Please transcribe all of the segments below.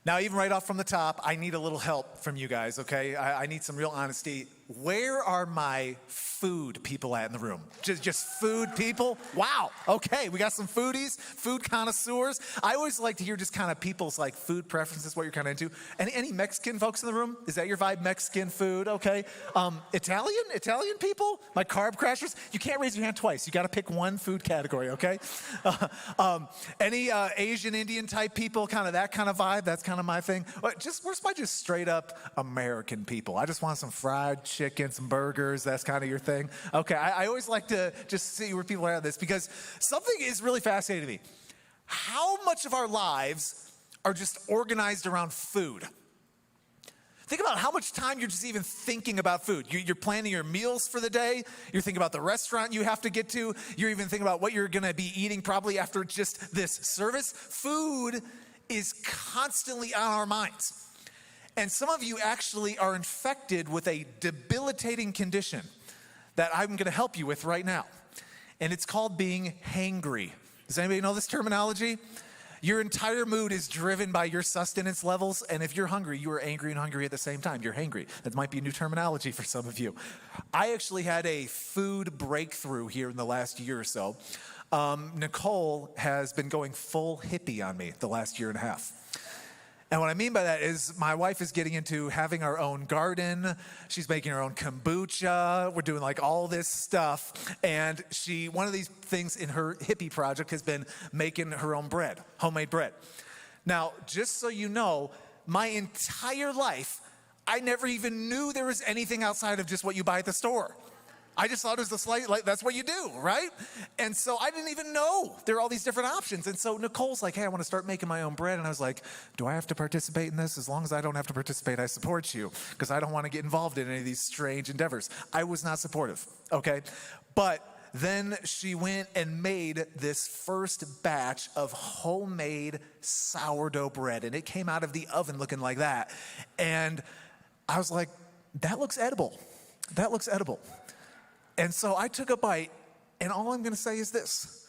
Now, even right off from the top, I need a little help from you guys, okay? I need some real honesty. Where are my food people at in the room? Just food people? Wow, okay, we got some foodies, food connoisseurs. I always like to hear just kind of people's like food preferences, what you're kind of into. Any Mexican folks in the room? Is that your vibe, Mexican food, okay? Italian people? My carb crashers? You can't raise your hand twice. You gotta pick one food category, okay? Any Asian, Indian type people, kind of that kind of vibe? That's kind of my thing. Where's my just straight up American people? I just want some fried chicken, some burgers, that's kind of your thing. Okay, I always like to just see where people are at this because something is really fascinating to me. How much of our lives are just organized around food? Think about how much time you're just even thinking about food. You're planning your meals for the day. You're thinking about the restaurant you have to get to. You're even thinking about what you're gonna be eating probably after just this service. Food is constantly on our minds. And some of you actually are infected with a debilitating condition that I'm gonna help you with right now. And it's called being hangry. Does anybody know this terminology? Your entire mood is driven by your sustenance levels, and if you're hungry, you are angry and hungry at the same time. You're hangry. That might be a new terminology for some of you. I actually had a food breakthrough here in the last year or so. Nicole has been going full hippie on me the last year and a half. And what I mean by that is my wife is getting into having our own garden. She's making her own kombucha. We're doing like all this stuff. And one of these things in her hippie project has been making her own bread, homemade bread. Now, just so you know, my entire life, I never even knew there was anything outside of just what you buy at the store. I just thought it was that's what you do, right? And so I didn't even know there are all these different options. And so Nicole's like, hey, I want to start making my own bread. And I was like, do I have to participate in this? As long as I don't have to participate, I support you because I don't want to get involved in any of these strange endeavors. I was not supportive, okay? But then she went and made this first batch of homemade sourdough bread. And it came out of the oven looking like that. And I was like, that looks edible. That looks edible. And so I took a bite, and all I'm gonna say is this.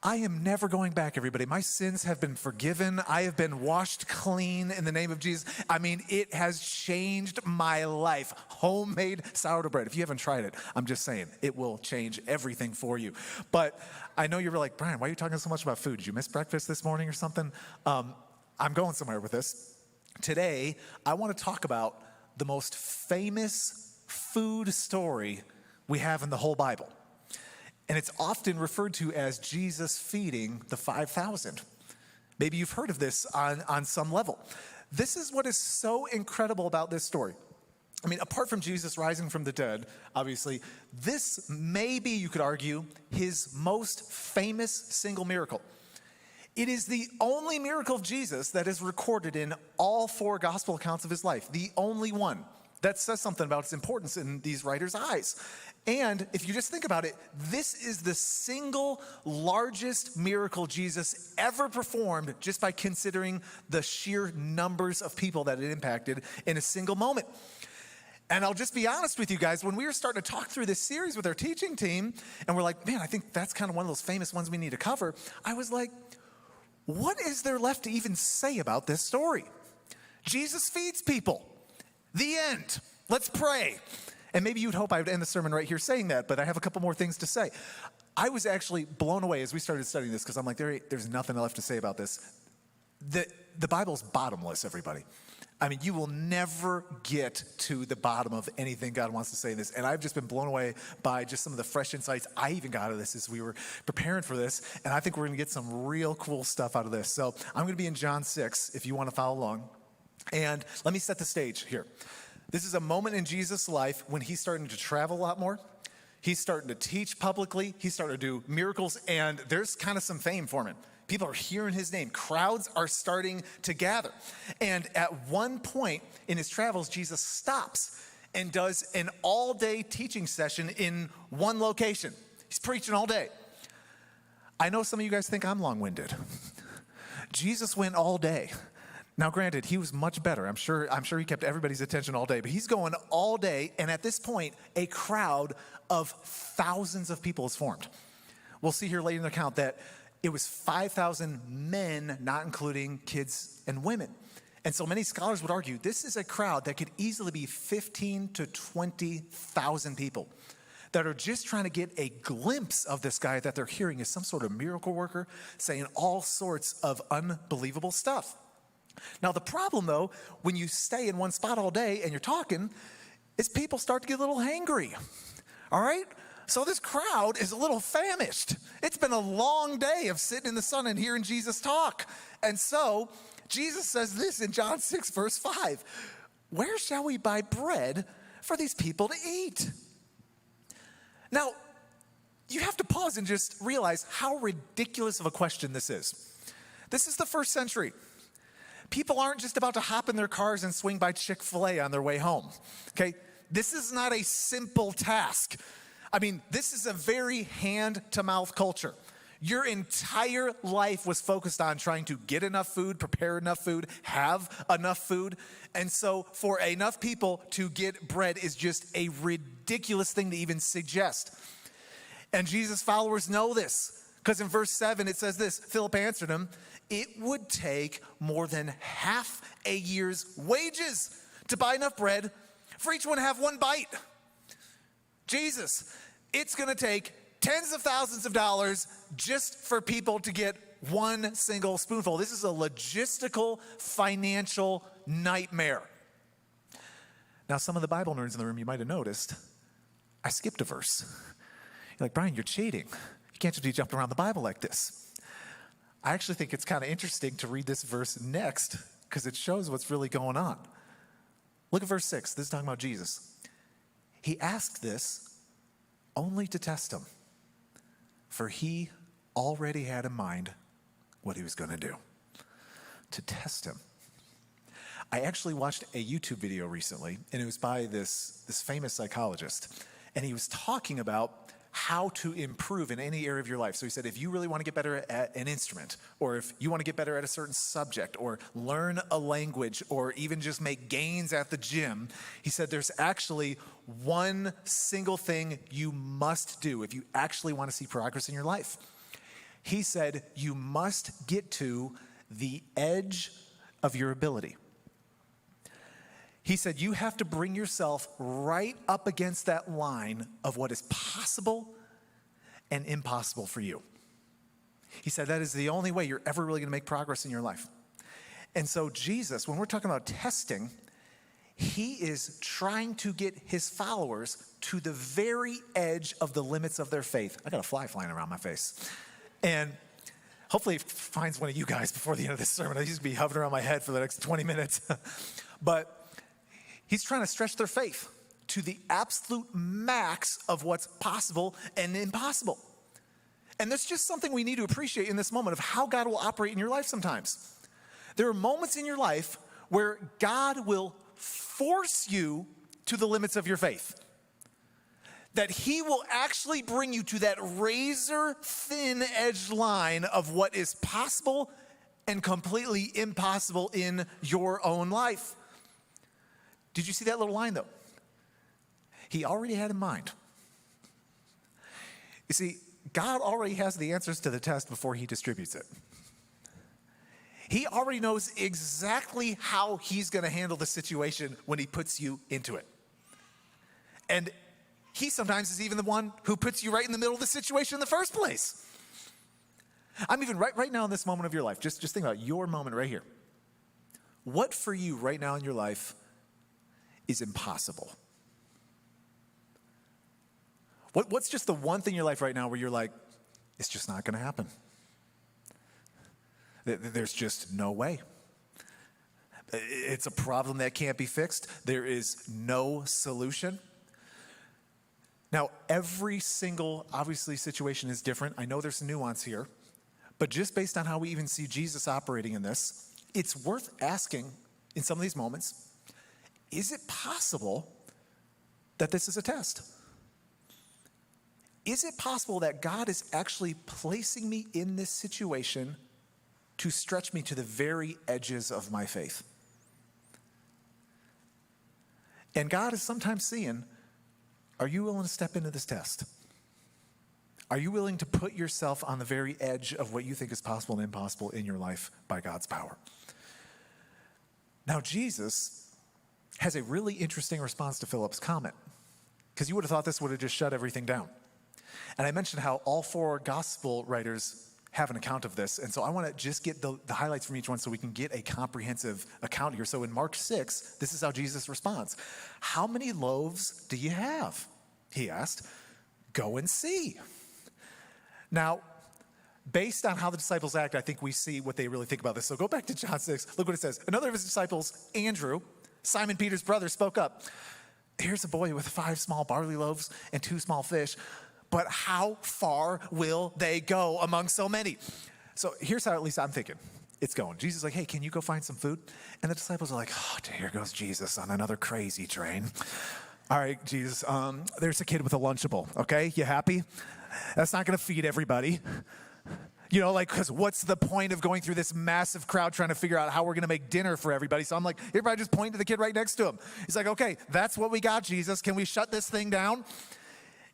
I am never going back, everybody. My sins have been forgiven. I have been washed clean in the name of Jesus. I mean, it has changed my life. Homemade sourdough bread. If you haven't tried it, I'm just saying, it will change everything for you. But I know you were like, Brian, why are you talking so much about food? Did you miss breakfast this morning or something? I'm going somewhere with this. Today, I wanna talk about the most famous food story we have in the whole Bible. And it's often referred to as Jesus feeding the 5,000. Maybe you've heard of this on some level. This is what is so incredible about this story. I mean, apart from Jesus rising from the dead, obviously, this may be, you could argue, his most famous single miracle. It is the only miracle of Jesus that is recorded in all four gospel accounts of his life. The only one. That says something about its importance in these writers' eyes. And if you just think about it, this is the single largest miracle Jesus ever performed just by considering the sheer numbers of people that it impacted in a single moment. And I'll just be honest with you guys, when we were starting to talk through this series with our teaching team, and we're like, man, I think that's kind of one of those famous ones we need to cover, I was like, what is there left to even say about this story? Jesus feeds people. The end. Let's pray. And maybe you'd hope I would end the sermon right here saying that, but I have a couple more things to say. I was actually blown away as we started studying this because I'm like, there's nothing left to say about this. The Bible's bottomless, everybody. I mean, you will never get to the bottom of anything God wants to say in this. And I've just been blown away by just some of the fresh insights I even got out of this as we were preparing for this. And I think we're going to get some real cool stuff out of this. So I'm going to be in John 6 if you want to follow along. And let me set the stage here. This is a moment in Jesus' life when he's starting to travel a lot more. He's starting to teach publicly. He's starting to do miracles, and there's kind of some fame for him. People are hearing his name. Crowds are starting to gather. And at one point in his travels, Jesus stops and does an all-day teaching session in one location. He's preaching all day. I know some of you guys think I'm long-winded. Jesus went all day. Now, granted, he was much better. I'm sure he kept everybody's attention all day, but he's going all day, and at this point, a crowd of thousands of people is formed. We'll see here later in the account that it was 5,000 men, not including kids and women. And so many scholars would argue this is a crowd that could easily be 15 to 20,000 people that are just trying to get a glimpse of this guy that they're hearing as some sort of miracle worker saying all sorts of unbelievable stuff. Now, the problem, though, when you stay in one spot all day and you're talking, is people start to get a little hangry, all right? So this crowd is a little famished. It's been a long day of sitting in the sun and hearing Jesus talk. And so Jesus says this in John 6, verse 5, "Where shall we buy bread for these people to eat?" Now, you have to pause and just realize how ridiculous of a question this is. This is the first century. People aren't just about to hop in their cars and swing by Chick-fil-A on their way home, okay? This is not a simple task. I mean, this is a very hand-to-mouth culture. Your entire life was focused on trying to get enough food, prepare enough food, have enough food. And so for enough people to get bread is just a ridiculous thing to even suggest. And Jesus' followers know this, because in verse 7 it says this, Philip answered him, "It would take more than half a year's wages to buy enough bread for each one to have one bite." Jesus, it's going to take tens of thousands of dollars just for people to get one single spoonful. This is a logistical, financial nightmare. Now, some of the Bible nerds in the room, you might have noticed, I skipped a verse. You're like, "Brian, you're cheating. You can't just be jumping around the Bible like this." I actually think it's kind of interesting to read this verse next because it shows what's really going on. Look at verse 6. This is talking about Jesus. He asked this only to test him, for he already had in mind what he was going to do, to test him. I actually watched a YouTube video recently, and it was by this famous psychologist, and he was talking about how to improve in any area of your life. So he said, if you really want to get better at an instrument, or if you want to get better at a certain subject, or learn a language, or even just make gains at the gym, he said there's actually one single thing you must do if you actually want to see progress in your life. He said you must get to the edge of your ability. He said you have to bring yourself right up against that line of what is possible and impossible for you. He said that is the only way you're ever really going to make progress in your life. And so Jesus, when we're talking about testing, he is trying to get his followers to the very edge of the limits of their faith. I got a fly flying around my face. And hopefully it finds one of you guys before the end of this sermon. I used to be hovering around my head for the next 20 minutes. But he's trying to stretch their faith to the absolute max of what's possible and impossible. And that's just something we need to appreciate in this moment of how God will operate in your life sometimes. There are moments in your life where God will force you to the limits of your faith. That he will actually bring you to that razor thin edge line of what is possible and completely impossible in your own life. Did you see that little line though? He already had in mind. You see, God already has the answers to the test before he distributes it. He already knows exactly how he's going to handle the situation when he puts you into it. And he sometimes is even the one who puts you right in the middle of the situation in the first place. I'm even right now in this moment of your life, just think about your moment right here. What for you right now in your life is impossible? What's just the one thing in your life right now where you're like, it's just not going to happen? There's just no way. It's a problem that can't be fixed. There is no solution. Now, every single, obviously, situation is different. I know there's nuance here. But just based on how we even see Jesus operating in this, it's worth asking in some of these moments, is it possible that this is a test? Is it possible that God is actually placing me in this situation to stretch me to the very edges of my faith? And God is sometimes seeing, are you willing to step into this test? Are you willing to put yourself on the very edge of what you think is possible and impossible in your life by God's power? Now, Jesus has a really interesting response to Philip's comment, because you would have thought this would have just shut everything down. And I mentioned how all four gospel writers have an account of this. And so I want to just get the highlights from each one so we can get a comprehensive account here. So in Mark 6, this is how Jesus responds. How many loaves do you have? He asked. Go and see. Now, based on how the disciples act, I think we see what they really think about this. So go back to John 6. Look what it says. Another of his disciples, Andrew, Simon Peter's brother, spoke up. Here's a boy with 5 small barley loaves and 2 small fish. But how far will they go among so many? So here's how at least I'm thinking it's going. Jesus is like, hey, can you go find some food? And the disciples are like, oh, here goes Jesus on another crazy train. All right, Jesus, there's a kid with a Lunchable, okay? You happy? That's not going to feed everybody. You know, like, because what's the point of going through this massive crowd trying to figure out how we're going to make dinner for everybody? So I'm like, everybody just point to the kid right next to him. He's like, okay, that's what we got, Jesus. Can we shut this thing down?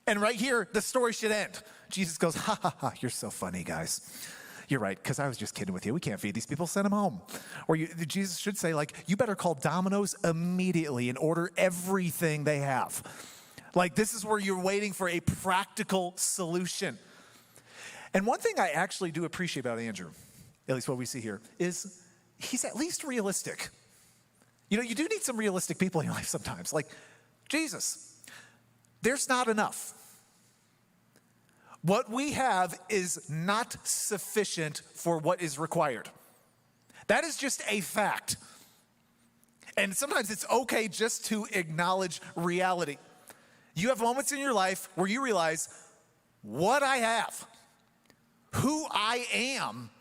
And right here, the story should end. Jesus goes, ha, ha, ha, you're so funny, guys. You're right, because I was just kidding with you. We can't feed these people, send them home. Or Jesus should say, like, you better call Domino's immediately and order everything they have. Like, this is where you're waiting for a practical solution. And one thing I actually do appreciate about Andrew, at least what we see here, is he's at least realistic. You know, you do need some realistic people in your life sometimes. Like, Jesus, there's not enough. What we have is not sufficient for what is required. That is just a fact. And sometimes it's okay just to acknowledge reality. You have moments in your life where you realize what I have, who I am,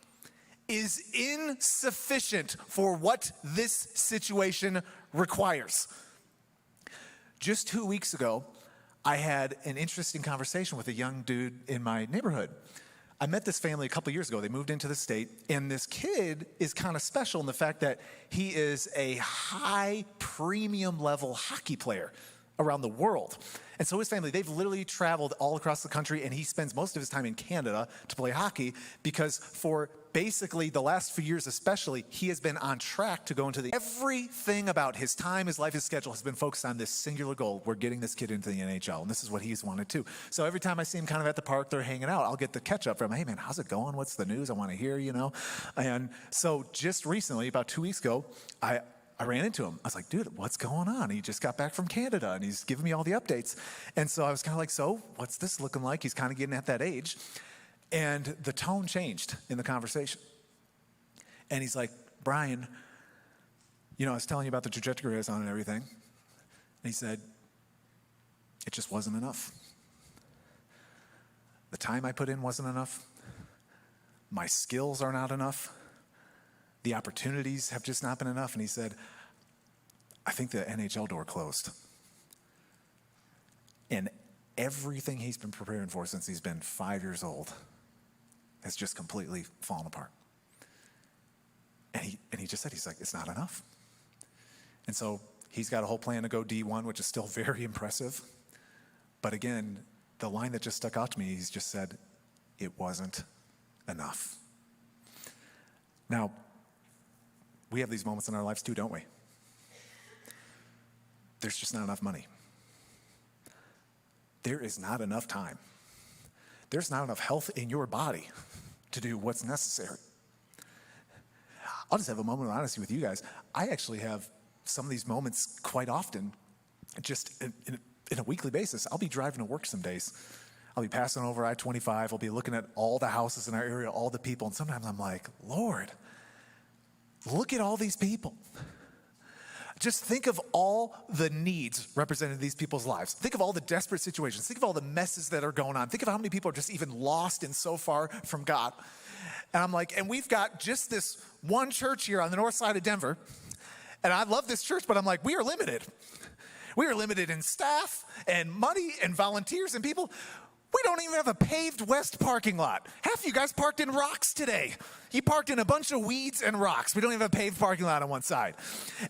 is insufficient for what this situation requires. Just 2 weeks ago, I had an interesting conversation with a young dude in my neighborhood. I met this family a couple years ago. They moved into the state, and this kid is kind of special in the fact that he is a high premium level hockey player around the world. And so his family, they've literally traveled all across the country, and he spends most of his time in Canada to play hockey because for basically the last few years especially, he has been on track to go into everything about his time, his life, his schedule has been focused on this singular goal. We're getting this kid into the NHL, and this is what he's wanted to. So every time I see him kind of at the park, they're hanging out, I'll get the catch up from him. Hey man, how's it going? What's the news? I want to hear, you know? And so just recently, about 2 weeks ago, I ran into him. I was like, dude, what's going on? He just got back from Canada and he's giving me all the updates. And so I was kind of like, so what's this looking like? He's kind of getting at that age. And the tone changed in the conversation. And he's like, Brian, you know, I was telling you about the trajectory I was on and everything. And he said, it just wasn't enough. The time I put in wasn't enough. My skills are not enough. The opportunities have just not been enough. And he said, I think the NHL door closed. And everything he's been preparing for since he's been 5 years old has just completely fallen apart. And he just said, he's like, it's not enough. And so he's got a whole plan to go D1, which is still very impressive. But again, the line that just stuck out to me, he's just said, it wasn't enough. Now, we have these moments in our lives too, don't we? There's just not enough money. There is not enough time. There's not enough health in your body to do what's necessary. I'll just have a moment of honesty with you guys. I actually have some of these moments quite often, just in a weekly basis. I'll be driving to work some days. I'll be passing over I-25. I'll be looking at all the houses in our area, all the people. And sometimes I'm like, Lord, look at all these people. Just think of all the needs represented in these people's lives. Think of all the desperate situations. Think of all the messes that are going on. Think of how many people are just even lost and so far from God. And I'm like, and we've got just this one church here on the north side of Denver. And I love this church, but I'm like, we are limited. We are limited in staff and money and volunteers and people. We don't even have a paved west parking lot. Half of you guys parked in rocks today. You parked in a bunch of weeds and rocks. We don't even have a paved parking lot on one side.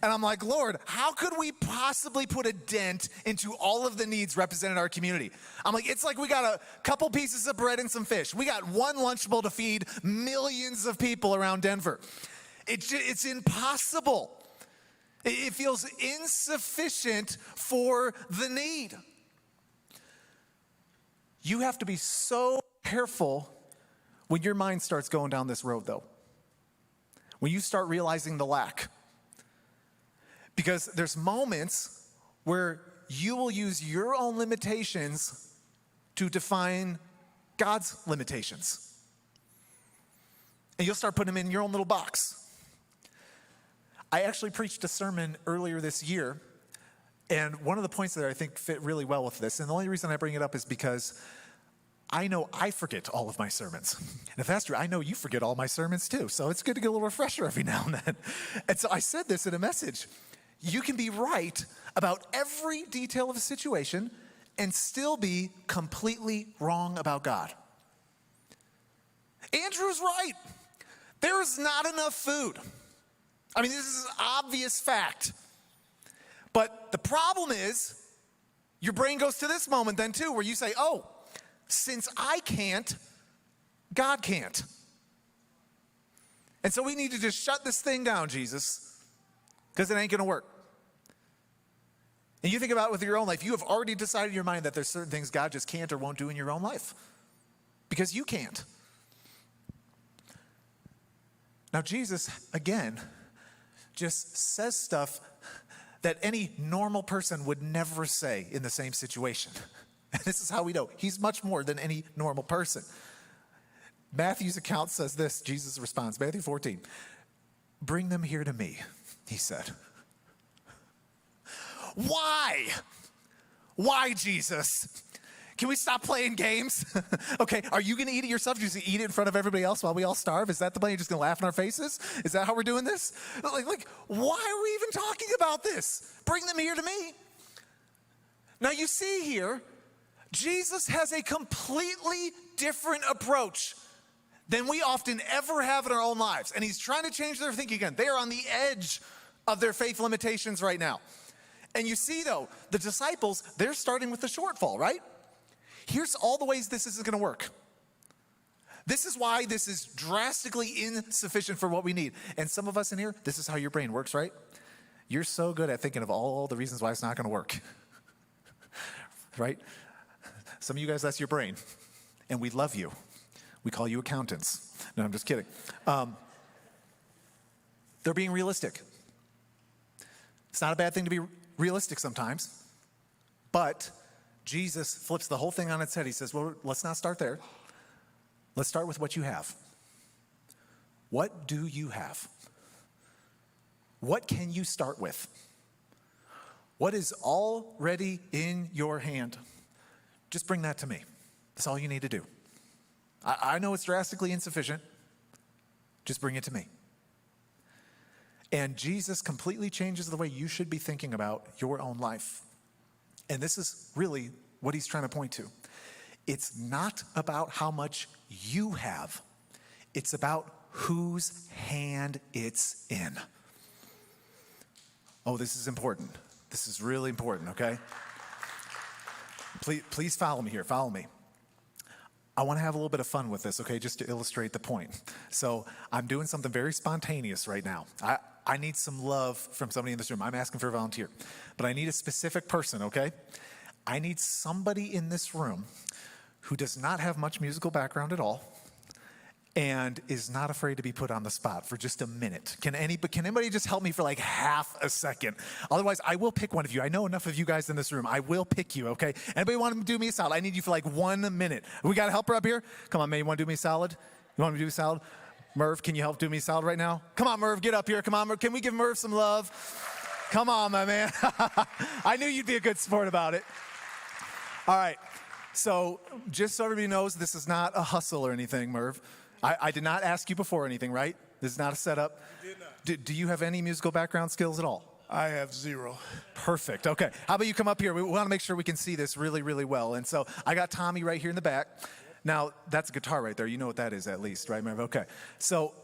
And I'm like, Lord, how could we possibly put a dent into all of the needs represented in our community? I'm like, it's like we got a couple pieces of bread and some fish. We got one Lunchable to feed millions of people around Denver. It's impossible. It feels insufficient for the need. You have to be so careful when your mind starts going down this road, though. When you start realizing the lack. Because there's moments where you will use your own limitations to define God's limitations. And you'll start putting them in your own little box. I actually preached a sermon earlier this year, and one of the points that I think fit really well with this, and the only reason I bring it up is because I know I forget all of my sermons. And if that's true, I know you forget all my sermons too. So it's good to get a little refresher every now and then. And so I said this in a message. You can be right about every detail of a situation and still be completely wrong about God. Andrew's right. There is not enough food. I mean, this is an obvious fact. But the problem is, your brain goes to this moment then too, where you say, oh, since I can't, God can't. And so we need to just shut this thing down, Jesus, because it ain't going to work. And you think about it with your own life. You have already decided in your mind that there's certain things God just can't or won't do in your own life because you can't. Now, Jesus, again, just says stuff that any normal person would never say in the same situation. And this is how we know he's much more than any normal person. Matthew's account says this. Jesus responds, Matthew 14, bring them here to me, he said. Why? Why, Jesus? Can we stop playing games? Okay, are you going to eat it yourself? Just eat it in front of everybody else while we all starve? Is that the plan? You're just going to laugh in our faces? Is that how we're doing this? Like, why are we even talking about this? Bring them here to me. Now you see here, Jesus has a completely different approach than we often ever have in our own lives. And he's trying to change their thinking again. They are on the edge of their faith limitations right now. And you see, though, the disciples, they're starting with the shortfall, right? Here's all the ways this isn't going to work. This is why this is drastically insufficient for what we need. And some of us in here, this is how your brain works, right? You're so good at thinking of all the reasons why it's not going to work. Right? Some of you guys, that's your brain. And we love you. We call you accountants. No, I'm just kidding. They're being realistic. It's not a bad thing to be realistic sometimes. But Jesus flips the whole thing on its head. He says, well, let's not start there. Let's start with what you have. What do you have? What can you start with? What is already in your hand? Just bring that to me. That's all you need to do. I know it's drastically insufficient. Just bring it to me. And Jesus completely changes the way you should be thinking about your own life. And this is really what he's trying to point to. It's not about how much you have. It's about whose hand it's in. Oh, this is important. This is really important, okay? Please follow me here. Follow me. I want to have a little bit of fun with this, okay, just to illustrate the point. So I'm doing something very spontaneous right now. I need some love from somebody in this room. I'm asking for a volunteer. But I need a specific person, okay? I need somebody in this room who does not have much musical background at all and is not afraid to be put on the spot for just a minute. Can anybody just help me for like half a second? Otherwise, I will pick one of you. I know enough of you guys in this room. I will pick you, okay? Anybody want to do me a solid? I need you for like 1 minute. We got a helper up here? Come on, man, you want to do me a solid? You want me to do a solid? Merv, can you help do me a solid right now? Come on, Merv, get up here. Come on, Merv. Can we give Merv some love? Come on, my man. I knew you'd be a good sport about it. All right. So just so everybody knows, this is not a hustle or anything, Merv. I did not ask you before anything, right? This is not a setup. You did not. Do you have any musical background skills at all? I have zero. Perfect. Okay. How about you come up here? We want to make sure we can see this really, really well. And so I got Tommy right here in the back. Now, that's a guitar right there. You know what that is at least, right, Merv? Okay. So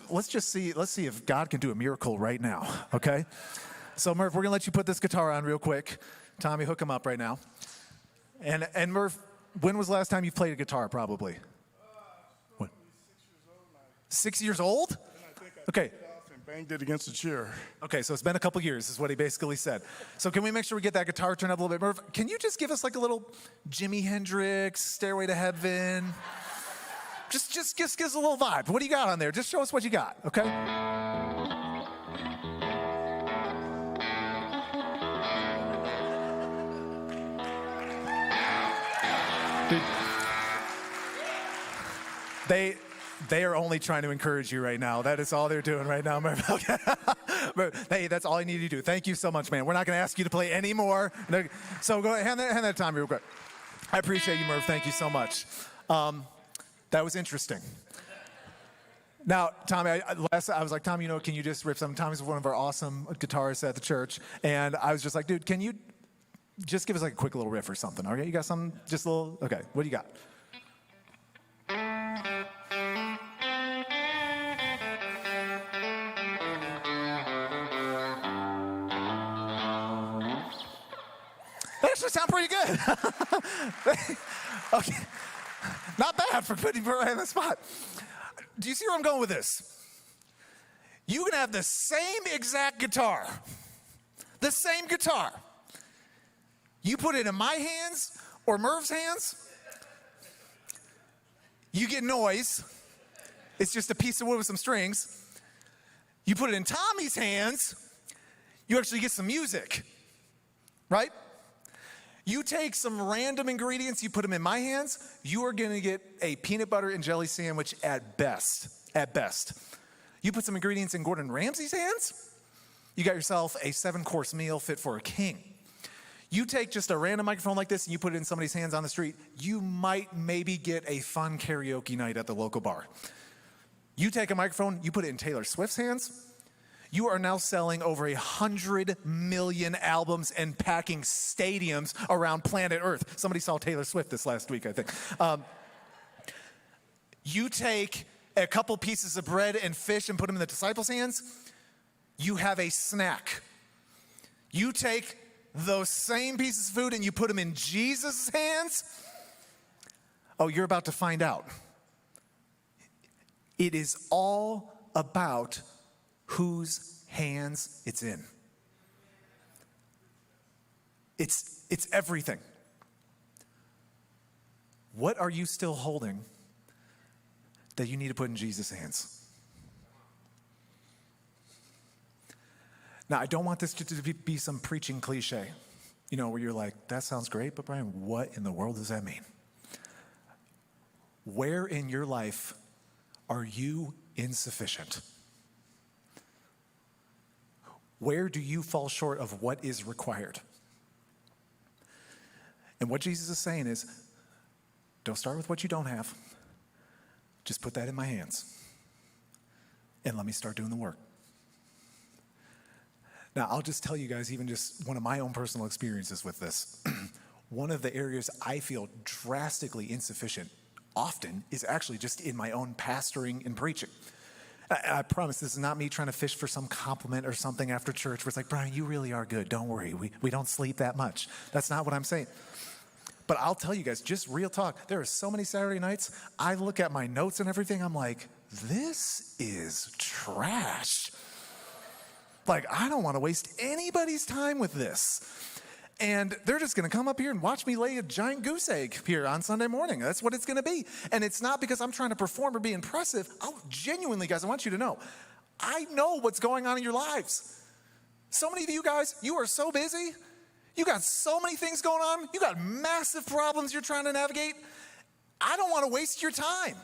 let's see if God can do a miracle right now, okay? So, Merv, we're going to let you put this guitar on real quick. Tommy, hook him up right now. And Merv, when was the last time you played a guitar, probably? What? 6 years old now. 6 years old? And I think I Okay. took it off and Banged it against a chair. Okay, so it's been a couple years, is what he basically said. So can we make sure we get that guitar turned up a little bit? Merv, can you just give us like a little Jimi Hendrix, Stairway to Heaven? Just give us a little vibe. What do you got on there? Just show us what you got, okay? Dude, they are only trying to encourage you right now. That is all they're doing right now, Merv. Okay. Hey, that's all I need you to do. Thank you so much, man. We're not going to ask you to play any more. So go ahead, hand that time real quick. I appreciate you, Merv. Thank you so much. That was interesting. Now, Tommy, I was like, Tommy, can you just rip something? Tommy's one of our awesome guitarists at the church. And I was just like, dude, can you just give us like a quick little riff or something? Okay, you got something? Just a little? Okay, what do you got? That actually sound pretty good. Okay. Not bad for putting me right on the spot. Do you see where I'm going with this? You can have the same exact guitar. The same guitar. You put it in my hands or Merv's hands, you get noise. It's just a piece of wood with some strings. You put it in Tommy's hands, you actually get some music, right? You take some random ingredients, you put them in my hands, you are gonna get a peanut butter and jelly sandwich at best, You put some ingredients in Gordon Ramsay's hands, you got yourself a 7-course meal fit for a king. You take just a random microphone like this and you put it in somebody's hands on the street, you might maybe get a fun karaoke night at the local bar. You take a microphone, you put it in Taylor Swift's hands, you are now selling over 100 million albums and packing stadiums around planet Earth. Somebody saw Taylor Swift this last week, I think. You take a couple pieces of bread and fish and put them in the disciples' hands, you have a snack. You take those same pieces of food and you put them in Jesus' hands, oh, you're about to find out. It is all about whose hands it's in. It's everything. What are you still holding that you need to put in Jesus' hands? Now, I don't want this to be some preaching cliche, where you're like, that sounds great, but Brian, what in the world does that mean? Where in your life are you insufficient? Where do you fall short of what is required? And what Jesus is saying is, don't start with what you don't have. Just put that in my hands. And let me start doing the work. Now, I'll just tell you guys, even just one of my own personal experiences with this. One of the areas I feel drastically insufficient often is actually just in my own pastoring and preaching. I promise this is not me trying to fish for some compliment or something after church where it's like, Brian, you really are good. Don't worry. We don't sleep that much. That's not what I'm saying. But I'll tell you guys, just real talk. There are so many Saturday nights, I look at my notes and everything, I'm like, this is trash. Like, I don't want to waste anybody's time with this. And they're just going to come up here and watch me lay a giant goose egg here on Sunday morning. That's what it's going to be. And it's not because I'm trying to perform or be impressive. Genuinely, guys, I want you to know, I know what's going on in your lives. So many of you guys, you are so busy. You got so many things going on. You got massive problems you're trying to navigate. I don't want to waste your time.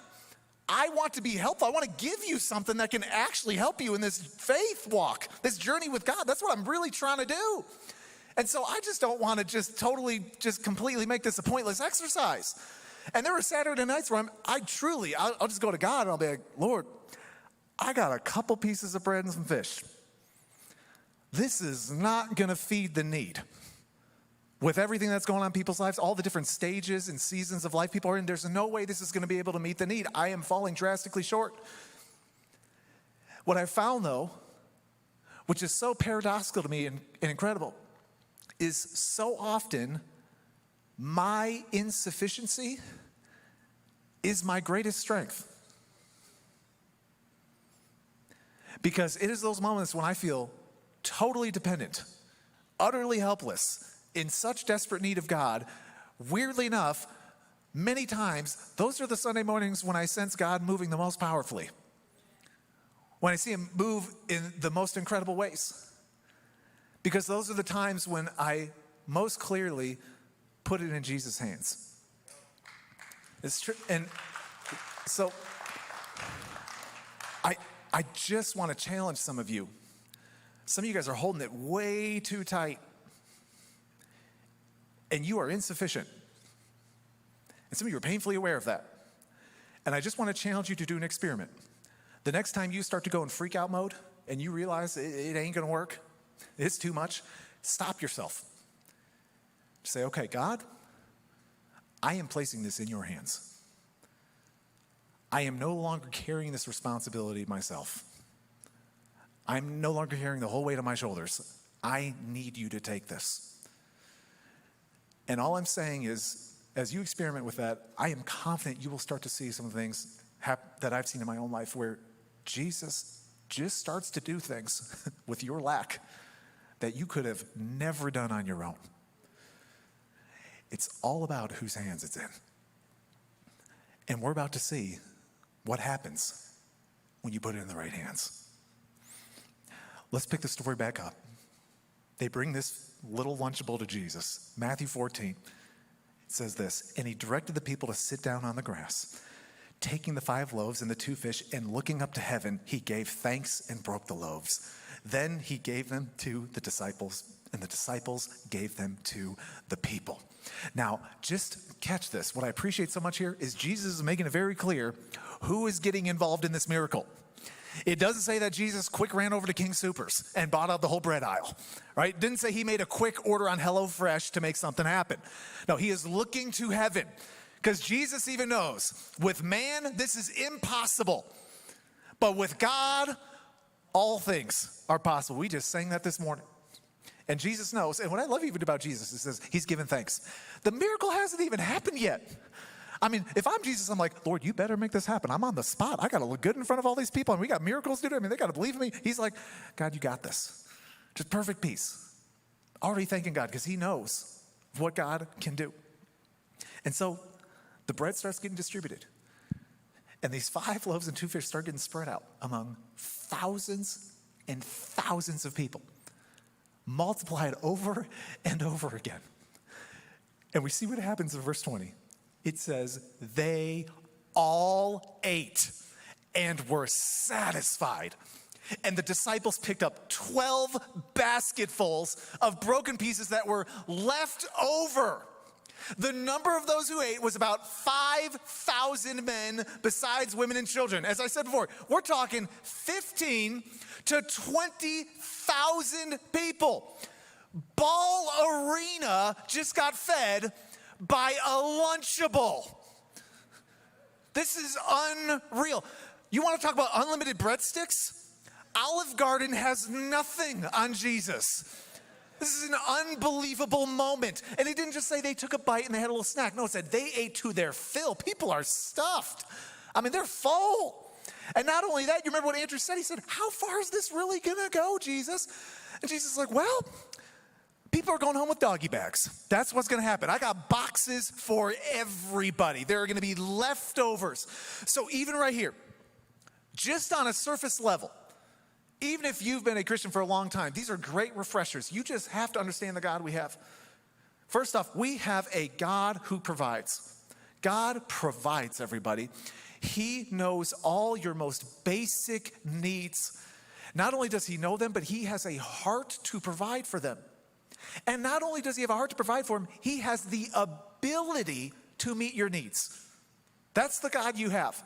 I want to be helpful. I want to give you something that can actually help you in this faith walk, this journey with God. That's what I'm really trying to do. And so I just don't want to just completely make this a pointless exercise. And there were Saturday nights where I'll just go to God and I'll be like, Lord, I got a couple pieces of bread and some fish. This is not going to feed the need. With everything that's going on in people's lives, all the different stages and seasons of life people are in, there's no way this is going to be able to meet the need. I am falling drastically short. What I found, though, which is so paradoxical to me and incredible, is so often my insufficiency is my greatest strength. Because it is those moments when I feel totally dependent, utterly helpless, in such desperate need of God. Weirdly enough, many times, those are the Sunday mornings when I sense God moving the most powerfully. When I see him move in the most incredible ways. Because those are the times when I most clearly put it in Jesus' hands. It's true. And so I just want to challenge some of you. Some of you guys are holding it way too tight. And you are insufficient. And some of you are painfully aware of that. And I just want to challenge you to do an experiment. The next time you start to go in freak out mode and you realize it ain't going to work, it's too much, stop yourself. Say, okay, God, I am placing this in your hands. I am no longer carrying this responsibility myself. I'm no longer carrying the whole weight on my shoulders. I need you to take this. And all I'm saying is, as you experiment with that, I am confident you will start to see some things that I've seen in my own life where Jesus just starts to do things with your lack that you could have never done on your own. It's all about whose hands it's in. And we're about to see what happens when you put it in the right hands. Let's pick the story back up. They bring this little Lunchable to Jesus. Matthew 14, it says this, and he directed the people to sit down on the grass. Taking the 5 loaves and the 2 fish and looking up to heaven, he gave thanks and broke the loaves. Then he gave them to the disciples, and the disciples gave them to the people. Now, just catch this. What I appreciate so much here is Jesus is making it very clear who is getting involved in this miracle. It doesn't say that Jesus quick ran over to King Soopers and bought out the whole bread aisle, right? It didn't say he made a quick order on HelloFresh to make something happen. No, he is looking to heaven because Jesus even knows with man, this is impossible. But with God, all things are possible. We just sang that this morning. And Jesus knows, and what I love even about Jesus is says he's given thanks. The miracle hasn't even happened yet. I mean, if I'm Jesus, I'm like, Lord, you better make this happen. I'm on the spot. I got to look good in front of all these people, and we got miracles to do. I mean, they got to believe in me. He's like, God, you got this. Just perfect peace. Already thanking God because he knows what God can do. And so the bread starts getting distributed. And these 5 loaves and 2 fish start getting spread out among thousands and thousands of people. Multiplied over and over again. And we see what happens in verse 20. It says, they all ate and were satisfied. And the disciples picked up 12 basketfuls of broken pieces that were left over. The number of those who ate was about 5,000 men besides women and children. As I said before, we're talking 15 to 20,000 people. Ball Arena just got fed by a Lunchable. This is unreal. You want to talk about unlimited breadsticks? Olive Garden has nothing on Jesus. This is an unbelievable moment. And he didn't just say they took a bite and they had a little snack. No, it said they ate to their fill. People are stuffed. I mean, they're full. And not only that, you remember what Andrew said? He said, how far is this really going to go, Jesus? And Jesus is like, well, people are going home with doggy bags. That's what's going to happen. I got boxes for everybody. There are going to be leftovers. So even right here, just on a surface level, even if you've been a Christian for a long time, these are great refreshers. You just have to understand the God we have. First off, we have a God who provides. God provides, everybody. He knows all your most basic needs. Not only does he know them, but he has a heart to provide for them. And not only does he have a heart to provide for them, he has the ability to meet your needs. That's the God you have.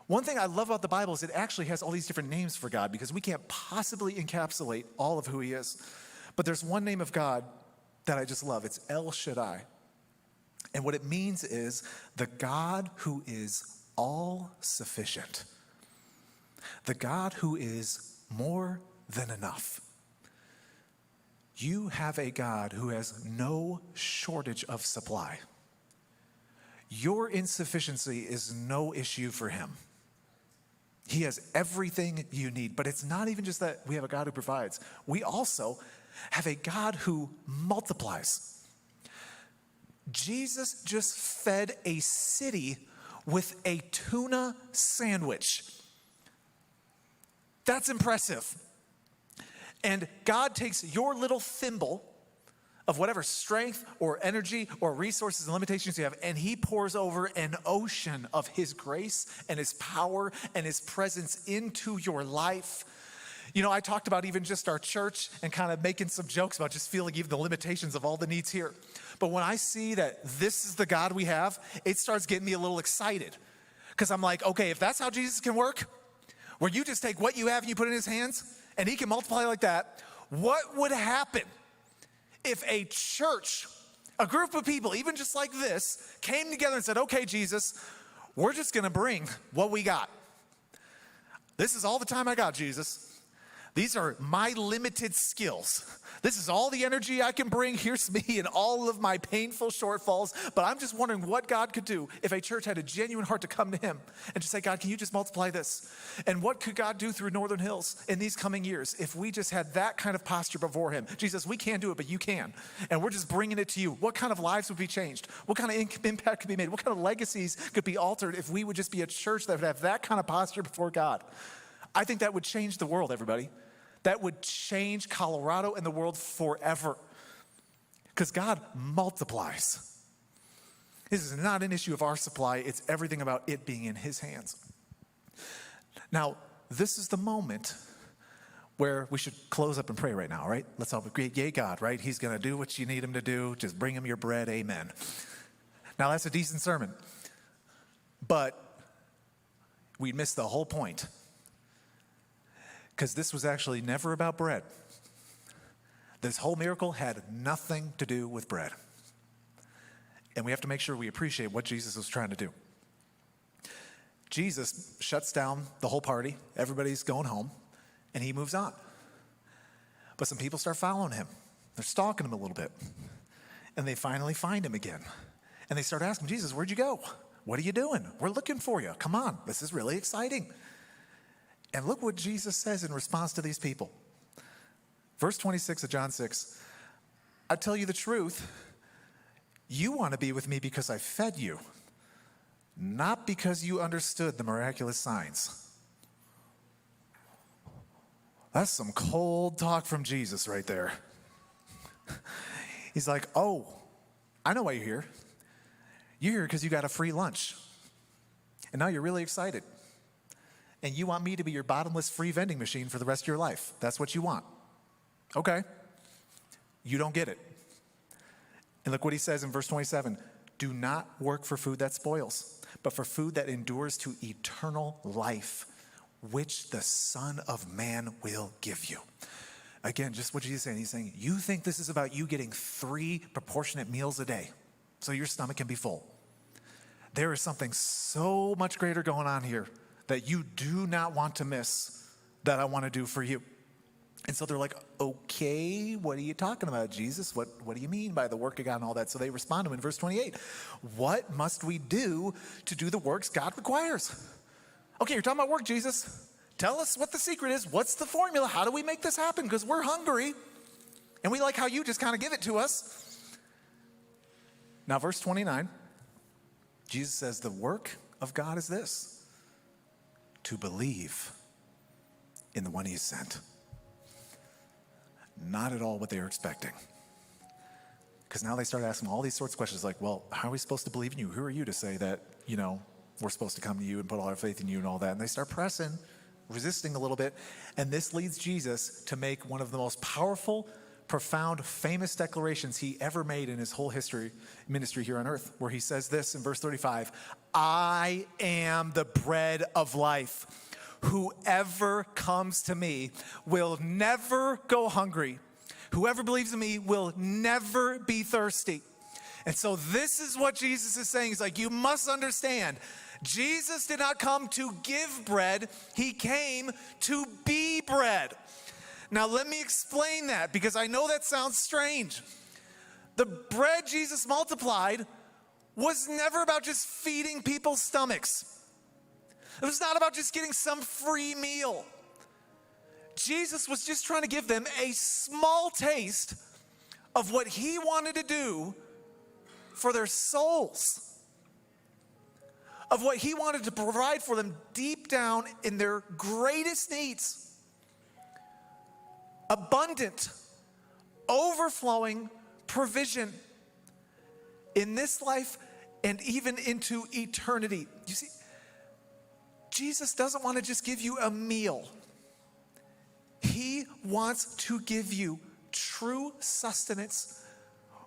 One thing I love about the Bible is it actually has all these different names for God because we can't possibly encapsulate all of who he is. But there's one name of God that I just love. It's El Shaddai. And what it means is the God who is all sufficient. The God who is more than enough. You have a God who has no shortage of supply. Your insufficiency is no issue for him. He has everything you need. But it's not even just that we have a God who provides. We also have a God who multiplies. Jesus just fed a city with a tuna sandwich. That's impressive. And God takes your little thimble of whatever strength or energy or resources and limitations you have, and he pours over an ocean of his grace and his power and his presence into your life. You know, I talked about even just our church and kind of making some jokes about just feeling even the limitations of all the needs here. But when I see that this is the God we have, it starts getting me a little excited. Because I'm like, okay, if that's how Jesus can work, where you just take what you have and you put it in his hands, and he can multiply like that, what would happen if a church, a group of people, even just like this, came together and said, okay, Jesus, we're just gonna bring what we got. This is all the time I got, Jesus. These are my limited skills. This is all the energy I can bring. Here's me and all of my painful shortfalls. But I'm just wondering what God could do if a church had a genuine heart to come to him and just say, God, can you just multiply this? And what could God do through Northern Hills in these coming years if we just had that kind of posture before him? Jesus, we can't do it, but you can. And we're just bringing it to you. What kind of lives would be changed? What kind of impact could be made? What kind of legacies could be altered if we would just be a church that would have that kind of posture before God? I think that would change the world, everybody. That would change Colorado and the world forever. Because God multiplies. This is not an issue of our supply. It's everything about it being in his hands. Now, this is the moment where we should close up and pray right now, right? Let's all agree, yay, God, right? He's going to do what you need him to do. Just bring him your bread, amen. Now, that's a decent sermon. But we missed the whole point. Because this was actually never about bread. This whole miracle had nothing to do with bread. And we have to make sure we appreciate what Jesus was trying to do. Jesus shuts down the whole party. Everybody's going home. And he moves on. But some people start following him. They're stalking him a little bit. And they finally find him again. And they start asking, Jesus, where'd you go? What are you doing? We're looking for you. Come on. This is really exciting. And look what Jesus says in response to these people. Verse 26 of John 6, I tell you the truth, you want to be with me because I fed you, not because you understood the miraculous signs. That's some cold talk from Jesus right there. He's like, oh, I know why you're here. You're here because you got a free lunch. And now you're really excited. And you want me to be your bottomless free vending machine for the rest of your life. That's what you want. Okay. You don't get it. And look what he says in verse 27. Do not work for food that spoils, but for food that endures to eternal life, which the Son of Man will give you. Again, just what Jesus is saying. He's saying, you think this is about you getting 3 proportionate meals a day so your stomach can be full. There is something so much greater going on here that you do not want to miss, that I want to do for you. And so they're like, okay, what are you talking about, Jesus? What do you mean by the work of God and all that? So they respond to him in verse 28. What must we do to do the works God requires? Okay, you're talking about work, Jesus. Tell us what the secret is. What's the formula? How do we make this happen? Because we're hungry, and we like how you just kind of give it to us. Now, verse 29, Jesus says the work of God is this: to believe in the one he has sent. Not at all what they were expecting. Because now they start asking all these sorts of questions like, well, how are we supposed to believe in you? Who are you to say that, we're supposed to come to you and put all our faith in you and all that? And they start pressing, resisting a little bit. And this leads Jesus to make one of the most powerful, profound, famous declarations he ever made in his whole ministry here on earth, where he says this in verse 35, I am the bread of life. Whoever comes to me will never go hungry. Whoever believes in me will never be thirsty. And so this is what Jesus is saying. He's like, you must understand, Jesus did not come to give bread. He came to be bread. Now let me explain that, because I know that sounds strange. The bread Jesus multiplied was never about just feeding people's stomachs. It was not about just getting some free meal. Jesus was just trying to give them a small taste of what he wanted to do for their souls, of what he wanted to provide for them deep down in their greatest needs. Abundant, overflowing provision in this life and even into eternity. You see, Jesus doesn't want to just give you a meal. He wants to give you true sustenance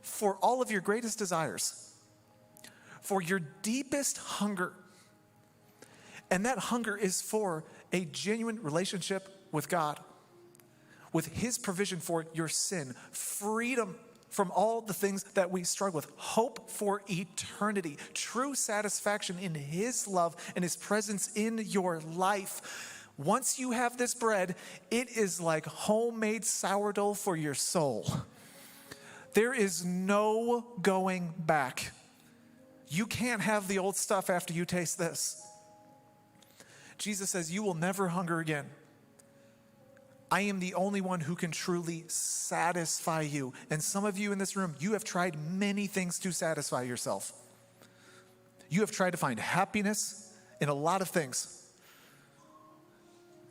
for all of your greatest desires, for your deepest hunger. And that hunger is for a genuine relationship with God, with his provision for your sin, freedom from all the things that we struggle with, hope for eternity, true satisfaction in his love and his presence in your life. Once you have this bread, it is like homemade sourdough for your soul. There is no going back. You can't have the old stuff after you taste this. Jesus says, you will never hunger again. I am the only one who can truly satisfy you. And some of you in this room, you have tried many things to satisfy yourself. You have tried to find happiness in a lot of things.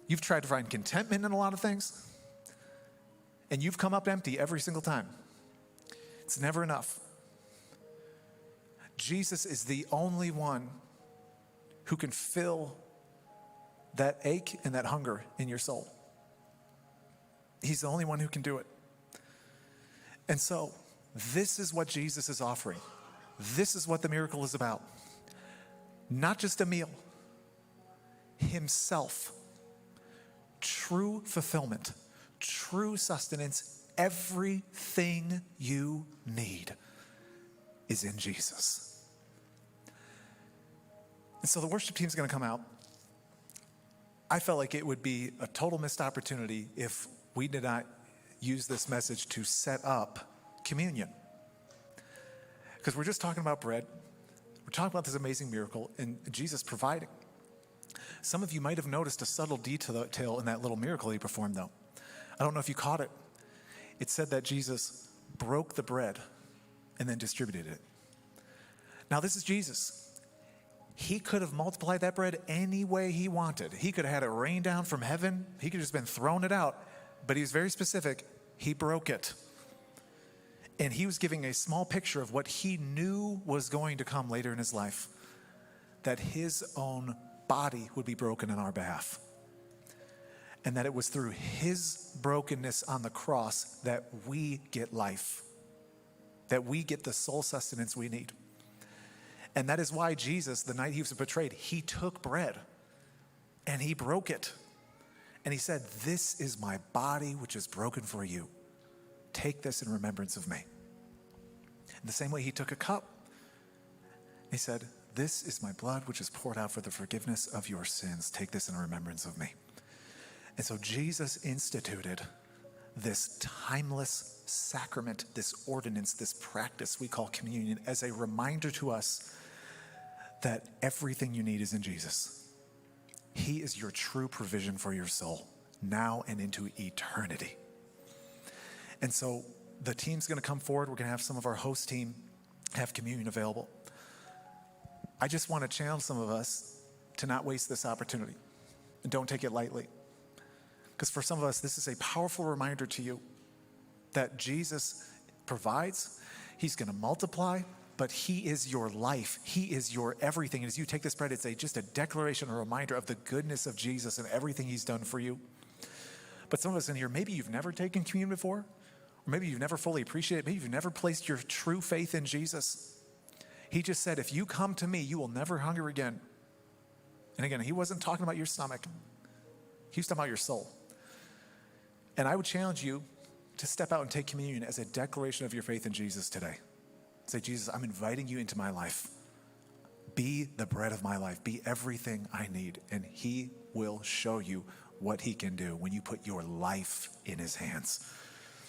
You've tried to find contentment in a lot of things. And you've come up empty every single time. It's never enough. Jesus is the only one who can fill that ache and that hunger in your soul. He's the only one who can do it. And so, this is what Jesus is offering. This is what the miracle is about. Not just a meal, himself. True fulfillment, true sustenance, everything you need is in Jesus. And so the worship team's going to come out. I felt like it would be a total missed opportunity if we did not use this message to set up communion. Because we're just talking about bread. We're talking about this amazing miracle and Jesus providing. Some of you might have noticed a subtle detail in that little miracle he performed, though. I don't know if you caught it. It said that Jesus broke the bread and then distributed it. Now, this is Jesus. He could have multiplied that bread any way he wanted. He could have had it rain down from heaven. He could have just been throwing it out. But he was very specific. He broke it. And he was giving a small picture of what he knew was going to come later in his life. That his own body would be broken on our behalf. And that it was through his brokenness on the cross that we get life. That we get the soul sustenance we need. And that is why Jesus, the night he was betrayed, he took bread and he broke it. And he said, this is my body which is broken for you. Take this in remembrance of me. In the same way he took a cup. He said, this is my blood which is poured out for the forgiveness of your sins. Take this in remembrance of me. And so Jesus instituted this timeless sacrament, this ordinance, this practice we call communion as a reminder to us that everything you need is in Jesus. He is your true provision for your soul, now and into eternity. And so the team's going to come forward. We're going to have some of our host team have communion available. I just want to challenge some of us to not waste this opportunity and don't take it lightly. Because for some of us, this is a powerful reminder to you that Jesus provides, he's going to multiply, but he is your life. He is your everything. And as you take this bread, it's just a declaration, a reminder of the goodness of Jesus and everything he's done for you. But some of us in here, maybe you've never taken communion before, or maybe you've never fully appreciated it, maybe you've never placed your true faith in Jesus. He just said, if you come to me, you will never hunger again. And again, he wasn't talking about your stomach. He was talking about your soul. And I would challenge you to step out and take communion as a declaration of your faith in Jesus today. Say, Jesus, I'm inviting you into my life. Be the bread of my life. Be everything I need. And he will show you what he can do when you put your life in his hands.